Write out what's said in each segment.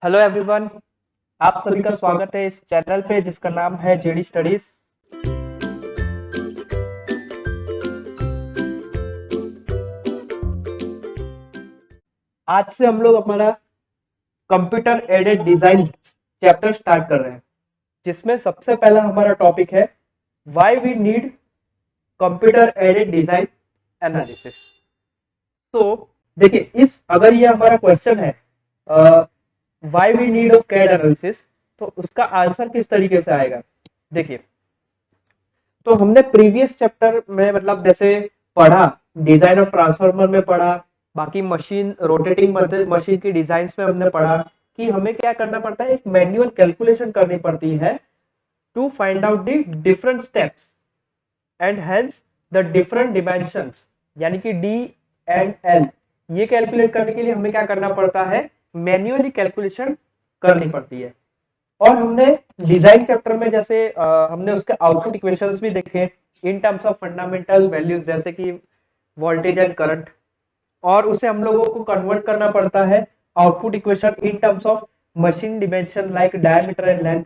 Hello everyone. आप सभी का स्वागत है इस चैनल पे जिसका नाम है जेडी स्टडीज। आज से हम लोग हमारा computer aided design chapter start कर रहे हैं, जिसमें सबसे पहला हमारा टॉपिक है why we need computer aided design analysis. तो देखिए, इस अगर ये हमारा क्वेश्चन है why we need of CAD analysis, तो उसका आंसर किस तरीके से आएगा। देखिए, तो हमने प्रीवियस चैप्टर में मतलब जैसे पढ़ा, डिजाइन ऑफ ट्रांसफार्मर में पढ़ा, बाकी मशीन रोटेटिंग मशीन की डिजाइन में हमने पढ़ा कि हमें क्या करना पड़ता है, एक मैन्युअल कैलकुलेशन करनी पड़ती है to find out the different steps and hence the different dimensions, यानी कि डी एंड एल। ये कैलकुलेट करने के लिए हमें क्या करना पड़ता है, मैन्युअली कैलकुलेशन करनी पड़ती है। और हमने डिजाइन चैप्टर में जैसे हमने उसके आउटपुट इक्वेशंस भी देखे इन टर्म्स ऑफ फंडामेंटल वैल्यूज, जैसे कि वोल्टेज एंड करंट, और उसे हम लोगों को कन्वर्ट करना पड़ता है output equation in terms of machine dimension like diameter and length,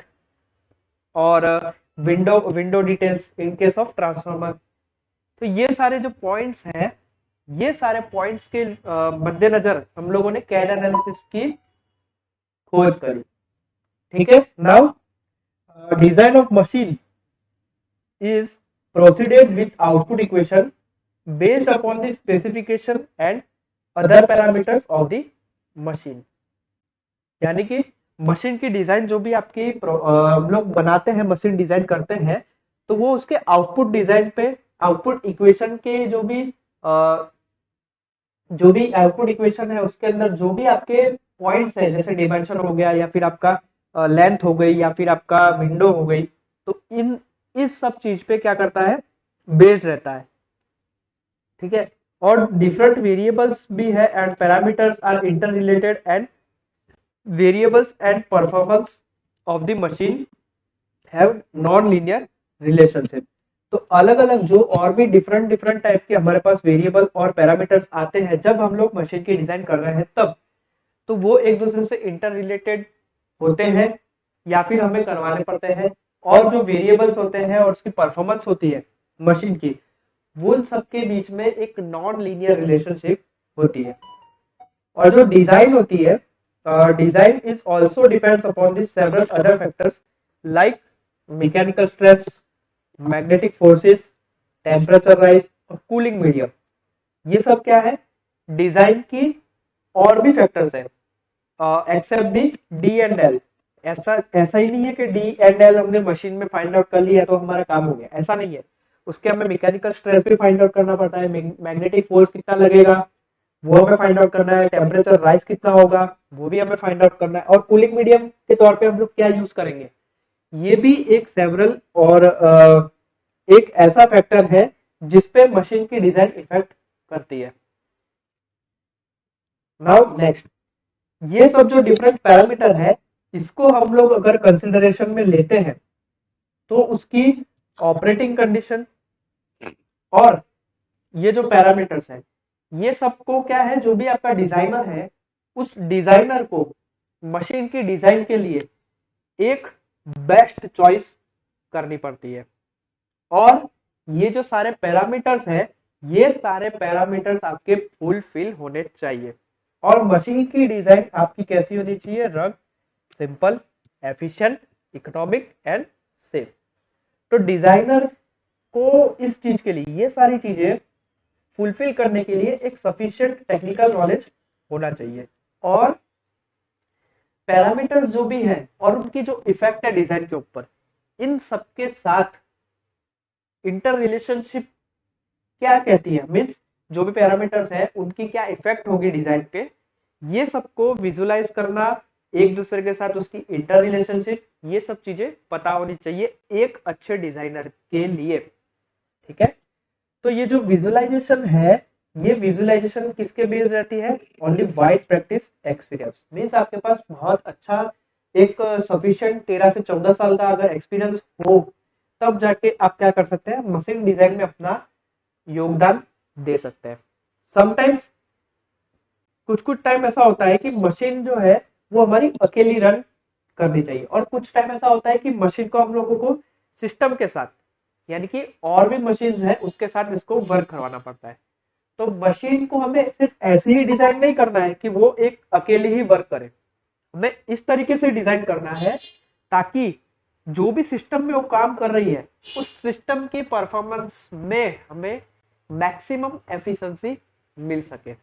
और window window details in case of transformer. तो ये सारे जो पॉइंट्स हैं, ये सारे पॉइंट्स के मद्देनजर हम लोगों ने कैड एनालिसिस की खोज करी। ठीक है, now design of machine is proceeded with output equation based upon the specification and other parameters of the machine। यानी कि मशीन की डिजाइन जो भी आपकी हम लोग बनाते हैं, मशीन डिजाइन करते हैं, तो वो उसके आउटपुट डिजाइन पे, आउटपुट इक्वेशन के जो भी आउटपुट इक्वेशन है उसके अंदर जो भी आपके पॉइंट्स है, जैसे डिमेंशन हो गया या फिर आपका लेंथ हो गई या फिर आपका विंडो हो गई, तो इस सब चीज पे क्या करता है, बेस्ड रहता है। ठीक है, और डिफरेंट वेरिएबल्स भी है and parameters are inter related and variables and performance of the machine have non linear relationship. तो अलग अलग जो और भी डिफरेंट डिफरेंट टाइप के हमारे पास वेरिएबल और पैरामीटर्स आते हैं जब हम लोग मशीन की डिजाइन कर रहे हैं, तब तो वो एक दूसरे से इंटर रिलेटेड होते हैं या फिर हमें करवाने पड़ते हैं। और जो वेरिएबल्स होते हैं और उसकी परफॉर्मेंस होती है मशीन की, वो उन सबके बीच में एक नॉन लीनियर रिलेशनशिप होती है। और जो डिजाइन होती है, design is also depends upon this several other factors like mechanical stress, magnetic forces, temperature rise और कूलिंग मीडियम। ये सब क्या है, डिजाइन की और भी फैक्टर्स है except the D and L. ऐसा ही नहीं है कि डी एंड एल हमने मशीन में फाइंड आउट कर लिया तो हमारा काम हो गया, ऐसा नहीं है। उसके हमें मैकेनिकल स्ट्रेस भी फाइंड आउट करना पड़ता है, मैग्नेटिक फोर्स कितना लगेगा वो हमें फाइंड आउट करना है, टेम्परेचर राइज कितना होगा वो भी हमें फाइंड आउट करना है, और कूलिंग मीडियम के तौर पे हम लोग क्या यूज करेंगे, ये भी एक सेवरल और एक ऐसा फैक्टर है जिसपे मशीन की डिजाइन इफेक्ट करती है। नाउ नेक्स्ट, ये सब जो डिफरेंट पैरामीटर है, इसको हम लोग अगर कंसिडरेशन में लेते हैं तो उसकी ऑपरेटिंग कंडीशन और ये जो पैरामीटर्स है, ये सबको क्या है, जो भी आपका डिजाइनर है उस डिजाइनर को मशीन की डिजाइन के लिए एक बेस्ट चॉइस करनी पड़ती है। और ये जो सारे पैरामीटर्स हैं, ये सारे पैरामीटर्स आपके फुलफिल होने चाहिए। और मशीन की डिजाइन आपकी कैसी होनी चाहिए, रग, simple, efficient, economic and safe. तो डिजाइनर को इस चीज के लिए, ये सारी चीजें फुलफिल करने के लिए एक सफिशिएंट टेक्निकल नॉलेज होना चाहिए। और पैरामीटर्स जो भी हैं और उनकी जो इफेक्ट है डिजाइन के ऊपर, इन सबके साथ इंटर रिलेशनशिप क्या कहती है, मीन्स जो भी पैरामीटर्स है उनकी क्या इफेक्ट होगी डिजाइन पे, ये सबको विजुलाइज करना, एक दूसरे के साथ उसकी इंटर रिलेशनशिप, ये सब चीजें पता होनी चाहिए एक अच्छे डिजाइनर के लिए। ठीक है, तो ये जो विजुअलाइजेशन है, ये विजुअलाइजेशन किसके बेस्ड रहती है, only wide practice experience. Means आपके पास बहुत अच्छा एक सफिशिएंट 13 से 14 साल का अगर एक्सपीरियंस हो, तब जाके आप क्या कर सकते हैं, मशीन डिजाइन में अपना योगदान दे सकते हैं। समटाइम्स कुछ कुछ टाइम ऐसा होता है कि मशीन जो है वो हमारी अकेली रन करनी चाहिए। और कुछ टाइम ऐसा होता है कि मशीन को हम लोगों को सिस्टम के साथ, यानी कि और भी मशीन है उसके साथ इसको वर्क करवाना पड़ता है। तो मशीन को हमें सिर्फ ऐसे ही डिजाइन नहीं करना है कि वो एक अकेले ही वर्क करे, हमें इस तरीके से डिजाइन करना है ताकि जो भी सिस्टम में वो काम कर रही है उस सिस्टम की परफॉर्मेंस में हमें मैक्सिमम एफिशिएंसी मिल सके।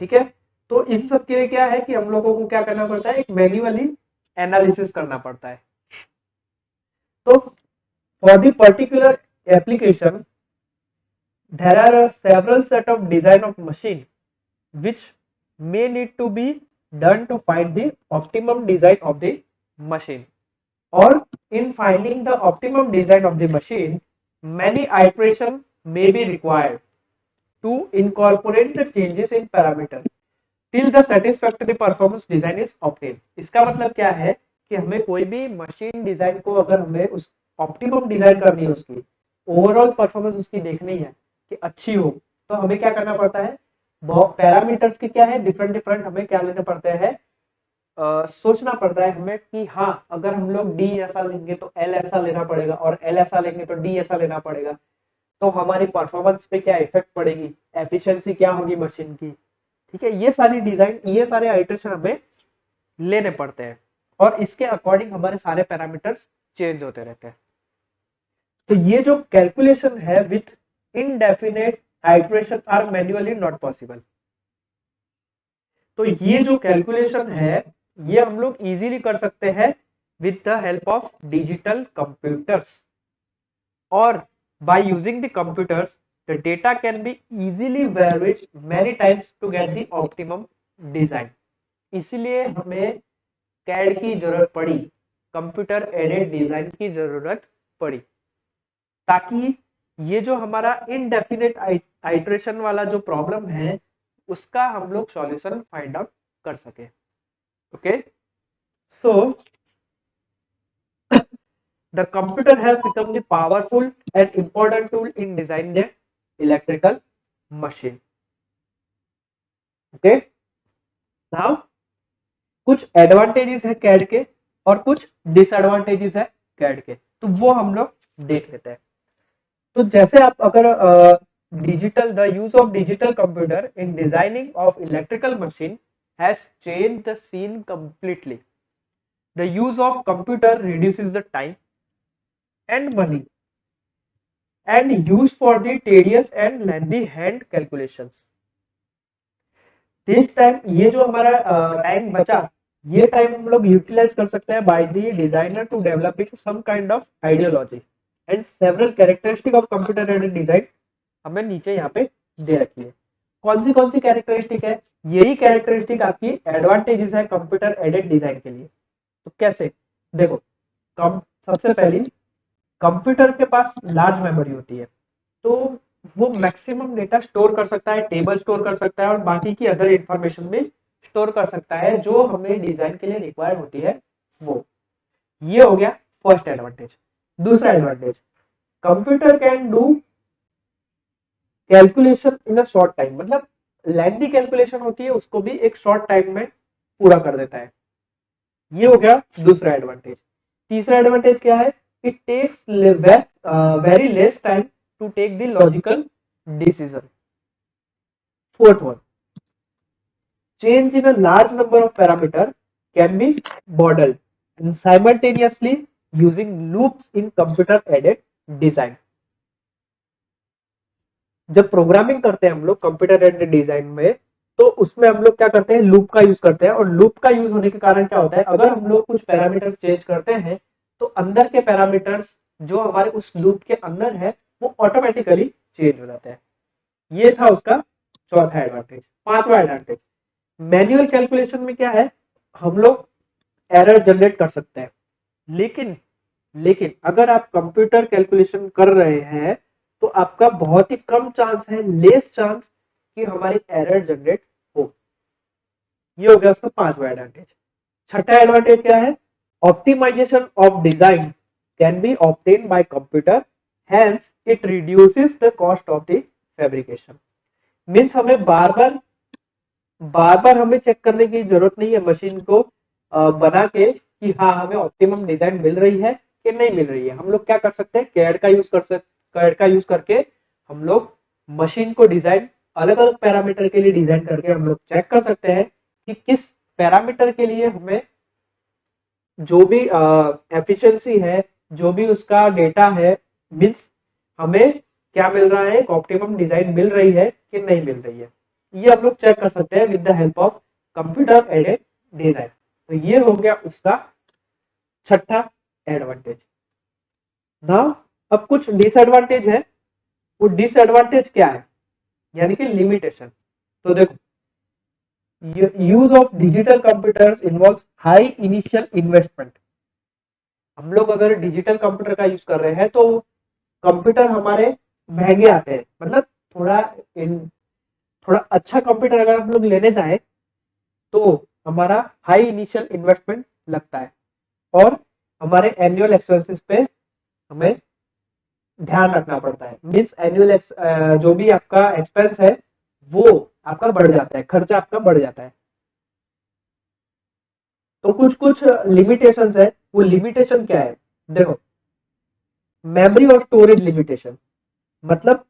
ठीक है, तो इन सब के लिए क्या है कि हम लोगों को क्या करना पड़ता है, एक मैन्युअली एनालिसिस करना पड़ता है। तो for the particular application there are several set of design of machine which may need to be done to find the optimum design of the machine, or in finding the optimum design of the machine many iterations may be required to incorporate the changes in parameter till the satisfactory performance design is obtained। इसका मतलब क्या है कि हमें कोई भी machine design को अगर हमें उस ऑप्टिमम डिजाइन करनी है, उसकी ओवरऑल परफॉर्मेंस उसकी देखनी है कि अच्छी हो, तो हमें क्या करना पड़ता है, बहुत पैरामीटर्स के क्या है, डिफरेंट डिफरेंट हमें क्या लेने पड़ते हैं, सोचना पड़ता है हमें कि हाँ अगर हम लोग डी ऐसा लेंगे तो एल ऐसा लेना पड़ेगा, और एल ऐसा लेंगे तो डी ऐसा लेना पड़ेगा, तो हमारी परफॉर्मेंस पे क्या इफेक्ट पड़ेगी, एफिशिएंसी क्या होगी मशीन की। ठीक है, ये सारी डिजाइन, ये सारे आइटरेशन हमें लेने पड़ते हैं और इसके अकॉर्डिंग हमारे सारे पैरामीटर्स चेंज होते रहते हैं। तो ये जो कैलकुलेशन है with indefinite iteration are manually not possible. तो ये जो कैलकुलेशन है ये हम लोग इजीली कर सकते हैं with the help of digital computers, और by using the computers the data can be easily varied many times to get the optimum design। इसलिए हमें कैड की जरूरत पड़ी, कंप्यूटर एडेड डिजाइन की जरूरत पड़ी, ताकि ये जो हमारा इनडेफिनेट आइटरेशन वाला जो प्रॉब्लम है उसका हम लोग सॉल्यूशन फाइंड आउट कर सके। Okay, so the computer has become the powerful and important tool in designing the electrical machine। okay, now कुछ एडवांटेजेस है कैड के और कुछ डिसएडवांटेजेस है कैड के, तो वो हम लोग देख लेते हैं। तो जैसे आप अगर digital the use of digital computer in designing of electrical machine has change the scene completely. The use of computer reduces the time and money and used for the tedious and lengthy hand calculations। this time ये जो हमारा time बचा, ये time हम लोग utilise कर सकते हैं by the designer to developing some kind of ideology and several characteristic of computer aided design हमें नीचे यहाँ पे दे रखी है। कौन सी कैरेक्टरिस्टिक है, यही कैरेक्टरिस्टिक आपकी एडवांटेजेस है कंप्यूटर एडेड डिजाइन के लिए। तो कैसे, देखो, सबसे पहली, कंप्यूटर के पास लार्ज मेमोरी होती है, तो वो मैक्सिमम डेटा स्टोर कर सकता है, टेबल स्टोर कर सकता है और बाकी की अदर इंफॉर्मेशन भी स्टोर कर सकता है जो हमें डिजाइन के लिए रिक्वायर्ड होती है वो। ये हो गया फर्स्ट एडवांटेज। दूसरा advantage, computer can do calculation in a short time, मतलब लेंथी कैलकुलेशन होती है उसको भी एक शॉर्ट टाइम में पूरा कर देता है। ये हो गया दूसरा एडवांटेज। तीसरा एडवांटेज क्या है, it takes very less time to take the logical decision. Fourth one, change in a large number of parameters can be modeled and simultaneously using loops in computer aided design। जब programming करते हैं हम लोग computer aided design में, तो उसमें हम लोग क्या करते हैं, लूप का यूज करते हैं, और लूप का यूज होने के कारण क्या होता है, अगर हम लोग कुछ पैरामीटर्स चेंज करते हैं तो अंदर के पैरामीटर्स जो हमारे उस लूप के अंदर है वो ऑटोमेटिकली चेंज हो जाते हैं। ये था उसका चौथा एडवांटेज। पांचवा एडवांटेज, मैन्युअल कैलकुलेशन में क्या है, हम लोग एरर जनरेट कर सकते हैं, लेकिन लेकिन अगर आप कंप्यूटर कैलकुलेशन कर रहे हैं तो आपका बहुत ही कम चांस है, लेस चांस कि हमारी एरर जनरेट हो। ये हो गया उसका पांचवा एडवांटेज। छठा एडवांटेज क्या है, optimization of design can be obtain by computer, hence it reduces the cost of the fabrication. Means हमें बार बार बार बार हमें चेक करने की जरूरत नहीं है मशीन को बना के कि हाँ हमें ऑप्टिमम डिजाइन मिल रही है कि नहीं मिल रही है। हम लोग क्या कर सकते हैं, कैड का यूज कर सकते, कैड का यूज करके हम लोग मशीन को डिजाइन अलग अलग पैरामीटर के लिए डिजाइन करके हम लोग चेक कर सकते हैं कि किस पैरामीटर के लिए हमें जो भी एफिशिएंसी है, जो भी उसका डेटा है, मीन्स हमें क्या मिल रहा है, ऑप्टिमम डिजाइन मिल रही है कि नहीं मिल रही है। ये हम लोग चेक कर सकते हैं with the help of computer aided design. तो ये हो गया उसका छठा एडवांटेज। ना अब कुछ डिसएडवांटेज है। वो डिसएडवांटेज क्या है, यानी कि लिमिटेशन। तो देखो, use of digital computers involves high initial investment. हम लोग अगर डिजिटल कंप्यूटर का यूज कर रहे हैं तो कंप्यूटर हमारे महंगे आते हैं। मतलब थोड़ा थोड़ा अच्छा कंप्यूटर अगर हम लोग लेने जाए तो हमारा हाई इनिशियल इन्वेस्टमेंट लगता है और हमारे एनुअल एक्सपेंसेस पे हमें ध्यान रखना पड़ता है। मीन्स एनुअल जो भी आपका एक्सपेंस है वो आपका बढ़ जाता है, खर्चा आपका बढ़ जाता है। तो कुछ कुछ लिमिटेशंस है। वो लिमिटेशन क्या है, देखो, मेमोरी और स्टोरेज लिमिटेशन। मतलब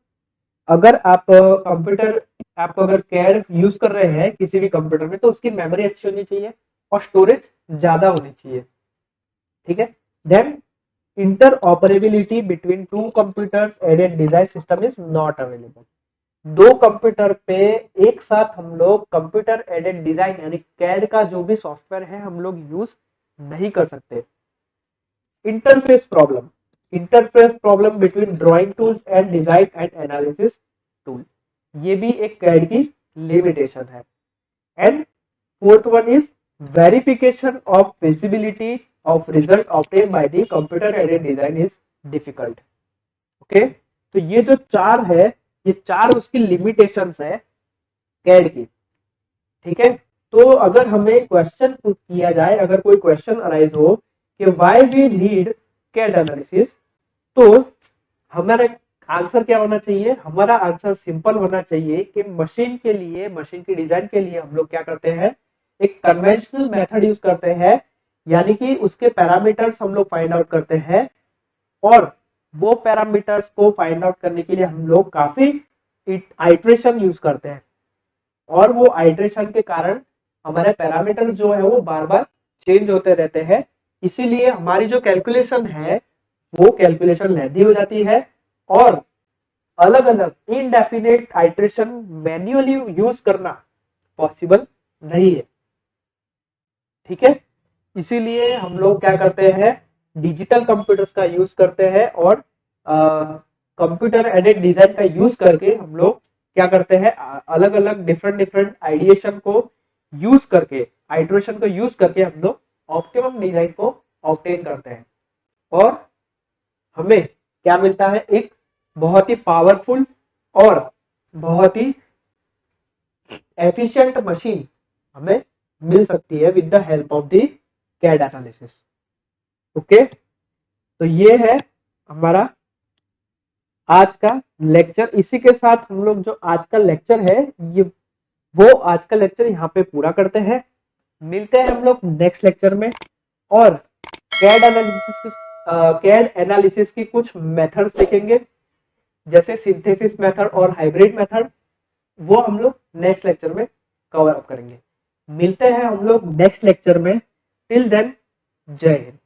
अगर आप कंप्यूटर, आप अगर कैड यूज कर रहे हैं किसी भी कंप्यूटर में तो उसकी मेमोरी अच्छी होनी चाहिए और स्टोरेज ज्यादा होनी चाहिए। ठीक है। Then interoperability between two computers aided design system is not available. दो कंप्यूटर पे एक साथ हम लोग कंप्यूटर एडेड डिजाइन यानी कैड का जो भी सॉफ्टवेयर है हम लोग यूज नहीं कर सकते। Interface problem, interface problem between drawing tools and design and analysis tool, ये भी एक कैड की लिमिटेशन है। And fourth one is verification of feasibility of result obtain by the computer aided design is difficult. Okay, तो ये जो चार है, ये चार उसकी लिमिटेशंस है कैड की। ठीक है। तो अगर हमें क्वेश्चन किया जाए, अगर कोई क्वेश्चन अराइज हो कि why we need CAD analysis, तो हमारा आंसर क्या होना चाहिए, हमारा आंसर सिंपल होना चाहिए कि मशीन के लिए, मशीन की डिजाइन के लिए हम लोग क्या करते हैं, एक कन्वेंशनल मेथड यूज करते हैं। यानी कि उसके पैरामीटर्स हम लोग फाइंड आउट करते हैं और वो पैरामीटर्स को फाइंड आउट करने के लिए हम लोग काफी आइट्रेशन यूज करते हैं और वो आइट्रेशन के कारण हमारे पैरामीटर्स जो है वो बार बार चेंज होते रहते हैं। इसीलिए हमारी जो कैलकुलेशन है वो कैलकुलेशन लेंथी हो जाती है और अलग अलग इनडेफिनेट आइट्रेशन मैन्युअली यूज करना पॉसिबल नहीं है। ठीक है। इसीलिए हम लोग क्या करते हैं, डिजिटल कंप्यूटर्स का यूज करते हैं और कंप्यूटर एडेड डिजाइन का यूज करके हम लोग क्या करते हैं, अलग अलग डिफरेंट डिफरेंट आइडिएशन को यूज करके, आइट्रेशन को यूज करके हम लोग ऑप्टिमम डिजाइन को ऑब्टेन करते हैं और हमें क्या मिलता है, एक बहुत ही पावरफुल और बहुत ही एफिशिएंट मशीन हमें मिल सकती है with the help of the CAD analysis. Okay, तो ये है हमारा आज का लेक्चर। इसी के साथ हम लोग जो आज का लेक्चर है ये, वो आज का लेक्चर यहाँ पे पूरा करते हैं। मिलते हैं हम लोग नेक्स्ट लेक्चर में और कैड एनालिसिस की कुछ मेथड्स देखेंगे, जैसे सिंथेसिस मेथड और हाइब्रिड मेथड। वो हम लोग नेक्स्ट लेक्चर में कवर अप करेंगे। मिलते हैं हम लोग नेक्स्ट लेक्चर में। टिल देन, जय हिंद।